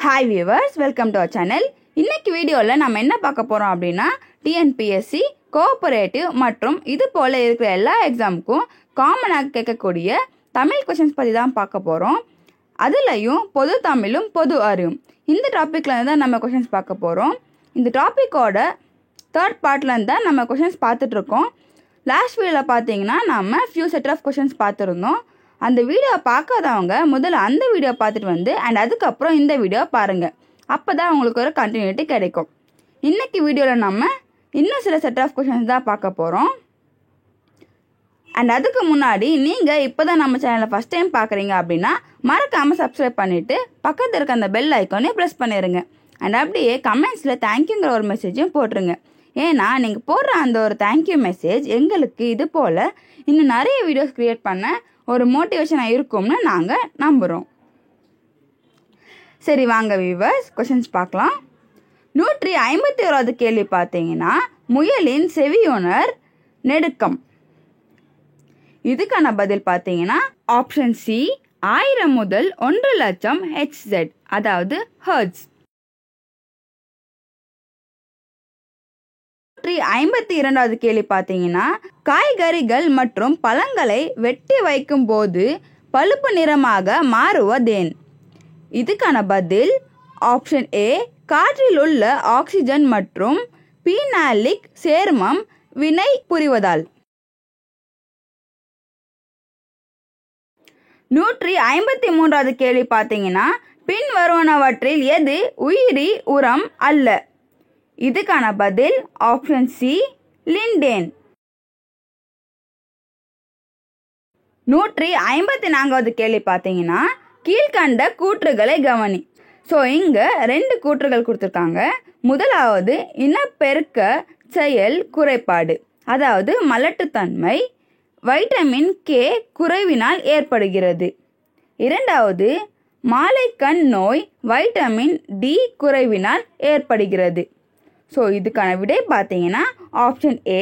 Hi viewers, welcome to our channel. இன்னைக்கு வீடியோல நம்ம என்ன பார்க்க போறோம் அப்படினா TNPSC கோஆபரேட்டிவ் மற்றும் இது போல இருக்கிற எல்லா எக்ஸாம்க்கும் காமனா கேட்கக்கூடிய தமிழ் क्वेश्चंस பத்தி தான் பார்க்க போறோம். அதுலயும் பொது தமிழும் பொது அறிவும் இந்த டாபிக்ல இருந்து தான் நம்ம क्वेश्चंस பார்க்க போறோம். இந்த டாபிக்கோட தேர்ட் பார்ட்ல இருந்து தான் நம்ம क्वेश्चंस பார்த்துட்டு இருக்கோம். லாஸ்ட் வீடியோல பாத்தீங்கன்னா நம்ம few set of questions பார்த்திருந்தோம். அந்த வீடியோ பார்க்காதவங்க முதல்ல அந்த வீடியோ பார்த்துட்டு வந்து அண்ட் அதுக்கப்புறம் இந்த வீடியோ பாருங்க. அப்பதான் உங்களுக்கு ஒரு கண்டினியூட்டி கிடைக்கும். இன்னைக்கு வீடியோல நம்ம இன்னும் சில செட் ஆஃப் क्वेश्चंस தான் பார்க்க போறோம். அண்ட் அதுக்கு முன்னாடி நீங்க இப்பதான் நம்ம சேனலை ஃபர்ஸ்ட் டைம் பார்க்கறீங்க அப்படின்னா மறக்காம சப்ஸ்கிரைப் பண்ணிட்டு பக்கத்துல இருக்க அந்த பெல் ஐகானை பிரஸ் பண்ணிருங்க. அண்ட் அப்படியே கமெண்ட்ஸ்ல தேங்க்யூங்கிற ஒரு மெசேஜும் போட்டுருங்க. ஏன்னா நீங்க போடுற அந்த ஒரு தேங்க்யூ மெசேஜ் எங்களுக்கு இது போல இன்னும் நிறைய வீடியோஸ் கிரியேட் பண்ண ஒரு மோட்டிவேஷனா இருக்கும்னு நாங்க நம்புறோம். சரி வாங்க வியூவர்ஸ் क्वेश्चंस பார்க்கலாம். 151வது கேள்வி பாத்தீங்கன்னா முயலின் செவியுணர் நெடுக்கம். இதுக்கான பதில் பாத்தீங்கன்னா ஆப்ஷன் சி 1000 முதல் 1 லட்சம் HZ அதாவது ஹெர்ட்ஸ். 152வது கேள்வி பாத்தீங்கன்னா காய்கறிகள் மற்றும் பழங்களை வெட்டி வைக்கும் போது பழுப்பு நிறமாக மாறுவதேன். இதுக்கான பதில் ஆப்ஷன் ஏ காற்றில் உள்ள ஆக்சிஜன் மற்றும் பீனாலிக் சேர்மம் வினை புரிவதால். 153வது கேள்வி பாத்தீங்கன்னா பின்வருவனவற்றில் எது உயிரி உரம் அல்ல. இதுக்கான பதில் ஆப்ஷன் சி லிண்டேன். 154வது கேள்வி பாத்தீங்கன்னா கீழ்கண்ட கூற்றுகளை கவனி. ஸோ இங்க 2 கூற்றுகள் கொடுத்துருக்காங்க. முதலாவது இனப்பெருக்க செயல் குறைபாடு அதாவது மலட்டுத்தன்மை வைட்டமின் கே குறைவினால் ஏற்படுகிறது. இரண்டாவது மாலைக்கண் நோய் வைட்டமின் டி குறைவினால் ஏற்படுகிறது. ஸோ இதுக்கான விடை பார்த்தீங்கன்னா ஆப்ஷன் ஏ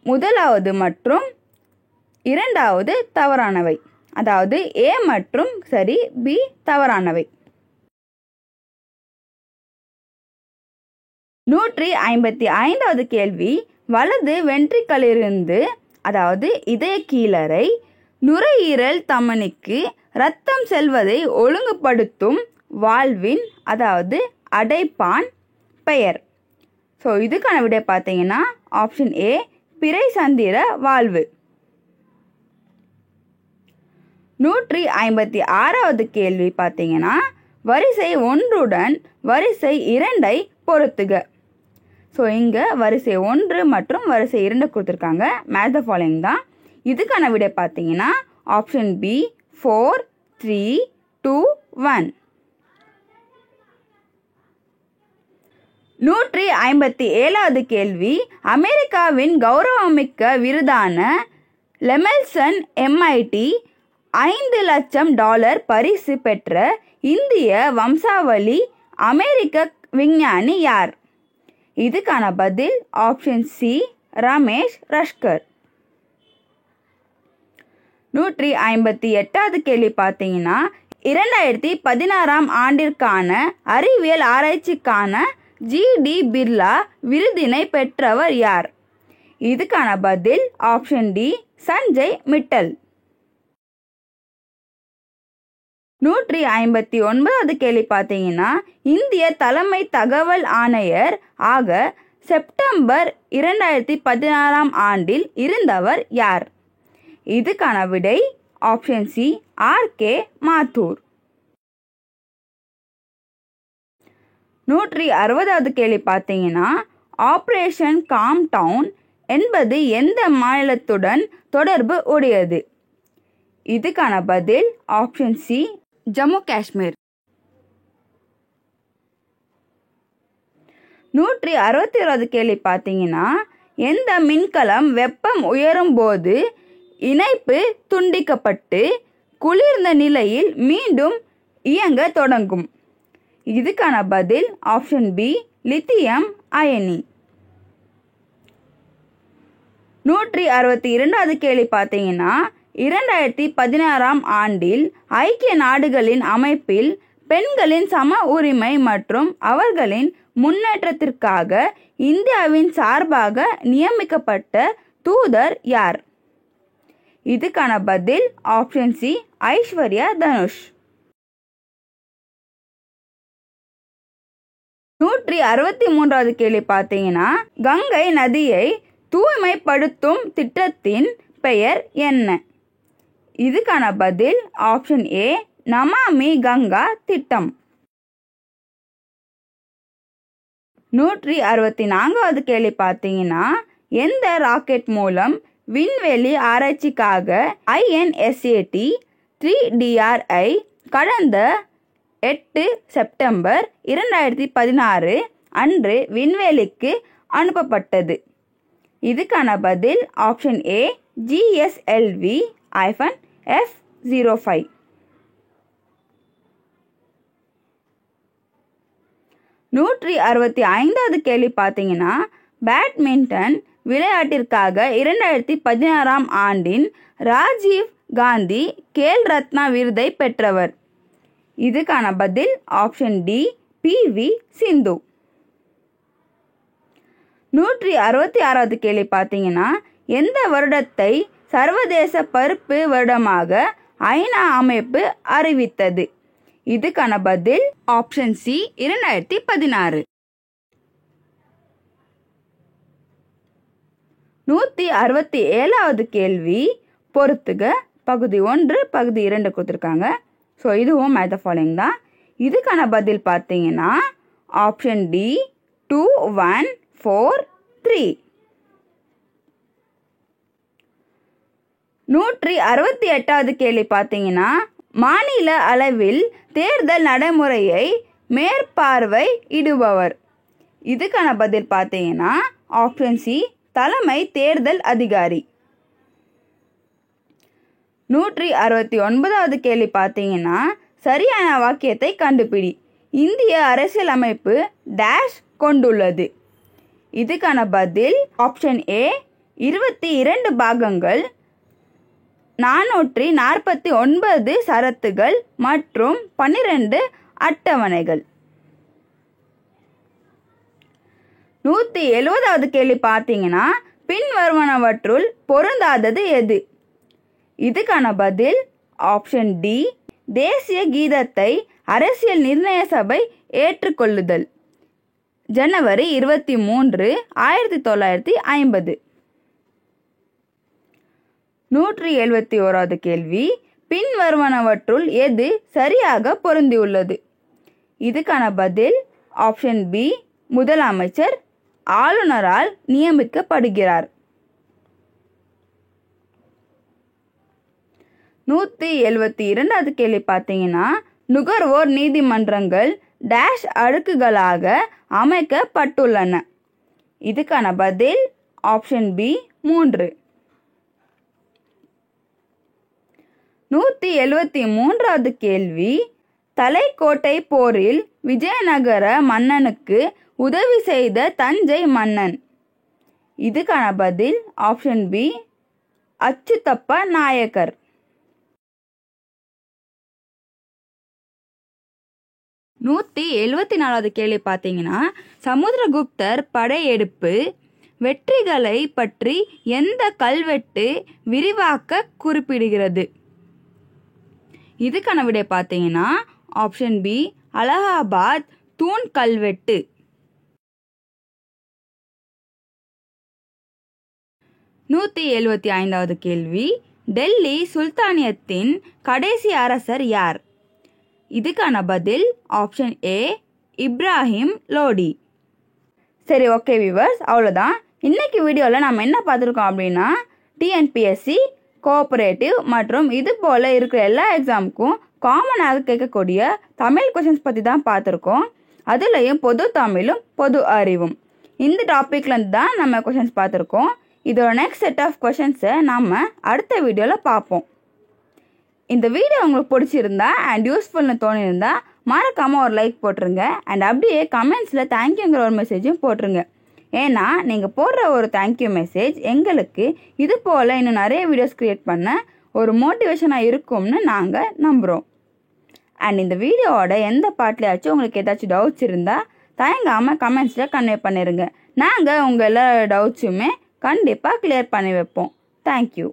முதலாவது மற்றும் இரண்டாவது தவறானவை. அதாவது ஏ மற்றும் சரி, பி தவறானவை. 155வது கேள்வி வலது வென்ட்ரிக்கிளிருந்து அதாவது இதய கீழறை நுரையீரல் தமனிக்கு இரத்தம் செல்வதை ஒழுங்குபடுத்தும் வால்வின் அதாவது அடைப்பான் பெயர். ஸோ இதுக்கான விடை பார்த்தீங்கன்னா ஆப்ஷன் ஏ பிறை சந்திர வால்வு. 156வது கேள்வி பார்த்தீங்கன்னா வரிசை 1உடன் வரிசை 2ஐ பொருத்துக. ஸோ இங்கே வரிசை 1 மற்றும் வரிசை 2 கொடுத்துருக்காங்க. மேட்ச் த ஃபாலோயிங் தான். இதுக்கான விடை பார்த்தீங்கன்னா ஆப்ஷன் பி 4 3 2 1. 157வது கேள்வி அமெரிக்காவின் கௌரவமிக்க விருதான லெமெல்சன் MIT $5 லட்சம் பரிசு பெற்ற இந்திய வம்சாவளி அமெரிக்க விஞ்ஞானி யார். இதுக்கான பதில் ஆப்ஷன் சி ரமேஷ் ரஷ்கர். 158வது கேள்வி பார்த்தீங்கன்னா 2016ஆம் ஆண்டிற்கான அறிவியல் ஆராய்ச்சிக்கான GD பிர்லா விருதினை பெற்றவர் யார். இதுக்கான பதில் ஆப்ஷன் டி சஞ்சய் மிட்டல். 159வது கேள்வி பார்த்தீங்கன்னா இந்திய தலைமை தகவல் ஆணையர் ஆக செப்டம்பர் 2016ஆம் ஆண்டில் இருந்தவர் யார். இதுக்கான விடை ஆப்ஷன் சி RK மாத்தூர். 160வது கேள்வி பார்த்தீங்கன்னா ஆபரேஷன் காம் டவுன் என்பது எந்த மாநிலத்துடன் தொடர்பு உடையது. இதுக்கான பதில் ஆப்ஷன் சி ஜம்மு காஷ்மீர். 161வது கேள்வி பார்த்தீங்கன்னா எந்த மின்கலம் வெப்பம் உயரும் போது இணைப்பு துண்டிக்கப்பட்டு குளிர்ந்த நிலையில் மீண்டும் இயங்க தொடங்கும். இதுக்கான பதில் ஆப்ஷன் பி லித்தியம் அயனி. 162வது கேள்வி பார்த்தீங்கன்னா 2016ஆம் ஆண்டில் ஐக்கிய நாடுகளின் அமைப்பில் பெண்களின் சம உரிமை மற்றும் அவர்களின் முன்னேற்றத்திற்காக இந்தியாவின் சார்பாக நியமிக்கப்பட்ட தூதர் யார்? இதுக்கான பதில் ஆப்ஷன் சி, ஐஸ்வர்யா தனுஷ். 163வது கேள்வி பார்த்தீங்கன்னா, கங்கை நதியை தூய்மைப்படுத்தும் திட்டத்தின் பெயர் என்ன? இதுக்கான பதில் ஆப்ஷன் ஏ, நமாமி கங்கா திட்டம். 164வது கேள்வி பார்த்தீங்கன்னா, எந்த ராக்கெட் மூலம் விண்வெளி ஆராய்ச்சிக்காக INSAT 3DRI கடந்த 8 செப்டம்பர் 2016 அன்று விண்வெளிக்கு அனுப்பப்பட்டது? இதுக்கான பதில் ஆப்ஷன் ஏ, GSLV-F05. 165வது கேள்வி பார்த்தீங்கன்னா, பேட்மிண்டன் விளையாட்டிற்காக 2016ஆம் ஆண்டின் ராஜீவ் காந்தி கேல் ரத்னா விருதை பெற்றவர்? இதுக்கான பதில் ஆப்ஷன் டி, PV சிந்து. 166வது கேள்வி பார்த்தீங்கன்னா, எந்த வருடத்தை சர்வதேச பருப்பு வருடமாக ஐநா அமைப்பு அறிவித்தது? இதுக்கான பதில் ஆப்ஷன் சி, 2016. 167வது கேள்வி பொறுத்துக. பகுதி 1 பகுதி 2 கொடுத்துருக்காங்க. ஸோ இதுவும் மேட்ச் த ஃபாலோயிங் தான். இதுக்கான பதில் பார்த்தீங்கன்னா ஆப்ஷன் டி, 2, 1, 4, 3. 168வது கேள்வி பார்த்தீங்கன்னா, மாநில அளவில் தேர்தல் நடைமுறையை மேற்பார்வையிடுபவர்? இதுக்கான பதில் பார்த்தீங்கன்னா ஆப்ஷன் சி, தலைமை தேர்தல் அதிகாரி. 169வது கேள்வி பார்த்தீங்கன்னா, சரியான வாக்கியத்தை கண்டுபிடி. இந்திய அரசியலமைப்பு டேஷ் கொண்டுள்ளது? இதுக்கான பதில் ஆப்ஷன் ஏ, 22 பாகங்கள், 449 சரத்துகள் மற்றும் 12 அட்டவணைகள். 170வது கேள்வி பார்த்தீங்கன்னா, பின்வருவனவற்றுள் பொருந்தாதது எது? இதுக்கான பதில் ஆப்ஷன் டி, தேசிய கீதத்தை அரசியல் நிர்ணய சபை ஏற்றுக்கொள்ளுதல், ஜனவரி 23, 1950. 171வது கேள்வி, பின்வருவனவற்றுள் எது சரியாக பொருந்தியுள்ளது? இதுக்கான பதில் ஆப்ஷன் பி, முதலமைச்சர் ஆளுநரால் நியமிக்கப்படுகிறார். 172வது கேள்வி பார்த்தீங்கன்னா, நுகர்வோர் நீதிமன்றங்கள் டேஷ் அடுக்குகளாக அமைக்கப்பட்டுள்ளன? இதுக்கான பதில் ஆப்ஷன் பி, 3. 173வது கேள்வி, தலைக்கோட்டை போரில் விஜயநகர மன்னனுக்கு உதவி செய்த தஞ்சை மன்னன்? இதுக்கான பதில் ஆப்ஷன் பி, அச்சுதப்ப நாயக்கர். 174வது கேள்வி பார்த்தீங்கன்னா, சமுத்திரகுப்தர் படையெடுப்பு வெற்றிகளை பற்றி எந்த கல்வெட்டு விரிவாக்க குறிப்பிடுகிறது? இதுக்கான விடை பார்த்தீங்கன்னா ஆப்ஷன் பி, அலகாபாத் தூண் கல்வெட்டு. 175வது கேள்வி, டெல்லி சுல்தானியத்தின் கடைசி அரசர் யார்? இதுக்கான பதில் ஆப்ஷன் ஏ, இப்ராஹிம் லோடி. சரி, ஓகே வியூவர்ஸ், அவ்வளோதான். இன்னைக்கு வீடியோவில் நம்ம என்ன பார்த்துருக்கோம் அப்படின்னா, டிஎன்பிஎஸ்சி கோஆபரேட்டிவ் மற்றும் இது போல் இருக்கிற எல்லா எக்ஸாமுக்கும் காமனாக கேட்கக்கூடிய தமிழ் கொஷின்ஸ் பற்றி தான் பார்த்துருக்கோம். அதுலேயும் பொது தமிழும் பொது அறிவும் இந்த டாப்பிக்லேருந்து தான் நம்ம கொஷின்ஸ் பார்த்துருக்கோம். இதோட நெக்ஸ்ட் செட் ஆஃப் கொஷின்ஸை நம்ம அடுத்த வீடியோவில் பார்ப்போம். இந்த வீடியோ உங்களுக்கு பிடிச்சிருந்தா அண்ட் யூஸ்ஃபுல்னு தோணியிருந்தா மறக்காமல் ஒரு லைக் போட்டுருங்க. அண்ட் அப்படியே கமெண்ட்ஸில் தேங்க்யூங்கிற ஒரு மெசேஜும் போட்டுருங்க. ஏன்னா நீங்கள் போடுற ஒரு தேங்க்யூ மெசேஜ் எங்களுக்கு இது போல் இன்னும் நிறைய வீடியோஸ் க்ரியேட் பண்ண ஒரு மோட்டிவேஷனாக இருக்கும்னு நாங்கள் நம்புகிறோம். அண்ட் இந்த வீடியோவோட எந்த பார்ட்லையாச்சும் உங்களுக்கு ஏதாச்சும் டவுட்ஸ் இருந்தால் தயங்காமல் கமெண்ட்ஸில் கன்வே பண்ணிடுங்க. நாங்கள் உங்கள் எல்லா டவுட்ஸுமே கண்டிப்பாக கிளியர் பண்ணி வைப்போம். தேங்க்யூ.